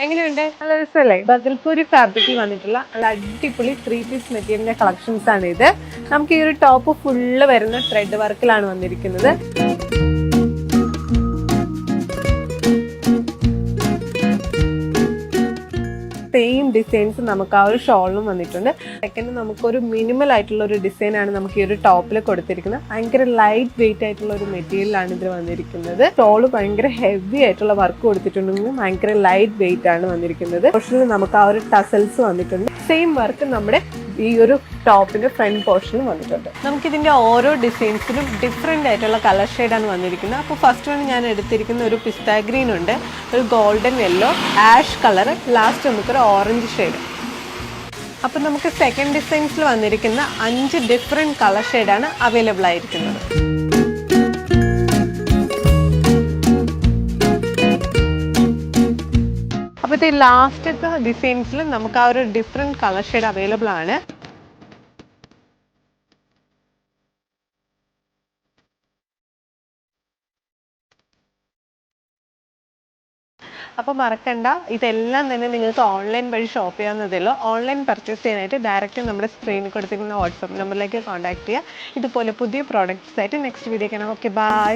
എങ്ങനെയുണ്ട്? നല്ല രസമല്ലേ? ബദൽപൂരി ഫാബ്രിക്കിൽ വന്നിട്ടുള്ള നല്ല അടിപൊളി 3 പീസ് മെറ്റീരിയലിന്റെ കളക്ഷൻസ് ആണ് ഇത്. നമുക്ക് ഈ ഒരു ടോപ്പ് ഫുള്ള് വരുന്ന ത്രെഡ് വർക്കിലാണ് വന്നിരിക്കുന്നത്. സെയിം ഡിസൈൻസ് നമുക്ക് ആ ഒരു ഷോളിലും വന്നിട്ടുണ്ട്. സെക്കൻഡ് നമുക്കൊരു മിനിമൽ ആയിട്ടുള്ള ഒരു ഡിസൈൻ ആണ് നമുക്ക് ഈ ഒരു ടോപ്പിൽ കൊടുത്തിരിക്കുന്നത്. ഭയങ്കര ലൈറ്റ് വെയിറ്റ് ആയിട്ടുള്ള ഒരു മെറ്റീരിയലാണ് ഇതിൽ വന്നിരിക്കുന്നത്. ഷോള് ഭയങ്കര ഹെവി ആയിട്ടുള്ള വർക്ക് കൊടുത്തിട്ടുണ്ടെങ്കിൽ ഭയങ്കര ലൈറ്റ് വെയിറ്റ് ആണ് വന്നിരിക്കുന്നത്. പോർഷനിൽ നമുക്ക് ആ ഒരു ടസൽസ് വന്നിട്ടുണ്ട്. സെയിം വർക്ക് നമ്മുടെ ഈ ഒരു ടോപ്പിന്റെ ഫ്രണ്ട് പോർഷനിലും വന്നിട്ടുണ്ട്. നമുക്കിതിന്റെ ഓരോ ഡിസൈൻസിലും ഡിഫറെന്റ് ആയിട്ടുള്ള കളർ ഷെയ്ഡാണ് വന്നിരിക്കുന്നത്. അപ്പോൾ ഫസ്റ്റ് വൺ ഞാൻ എടുത്തിരിക്കുന്ന ഒരു പിസ്ത ഗ്രീൻ ഉണ്ട്, ഒരു golden yellow, ash colour, last നമുക്കൊരു ഓറഞ്ച് ഷെയ്ഡ്. അപ്പം നമുക്ക് സെക്കൻഡ് ഡിസൈൻസിൽ വന്നിരിക്കുന്ന 5 ഡിഫറെന്റ് കളർ ഷെയ്ഡാണ് അവൈലബിൾ ആയിരിക്കുന്നത്. അപ്പോൾ ഈ ലാസ്റ്റത്തെ ഡിസൈൻസിൽ നമുക്ക് ആ ഒരു ഡിഫറെന്റ് കളർ ഷെയ്ഡ് അവൈലബിൾ ആണ്. അപ്പോൾ മറക്കണ്ട, ഇതെല്ലാം തന്നെ നിങ്ങൾക്ക് ഓൺലൈൻ വഴി ഷോപ്പ് ചെയ്യാവുന്നതേ ഉള്ളൂ. ഓൺലൈൻ പർച്ചേസ് ചെയ്യാനായിട്ട് ഡയറക്റ്റ് നമ്മുടെ സ്ക്രീനിൽ കൊടുത്തിരിക്കുന്ന വാട്സാപ്പ് നമ്പറിലേക്ക് കോൺടാക്ട് ചെയ്യുക. ഇതുപോലെ പുതിയ പ്രോഡക്റ്റ്സ് ആയിട്ട് നെക്സ്റ്റ് വീഡിയോ കാണാം. Okay, by.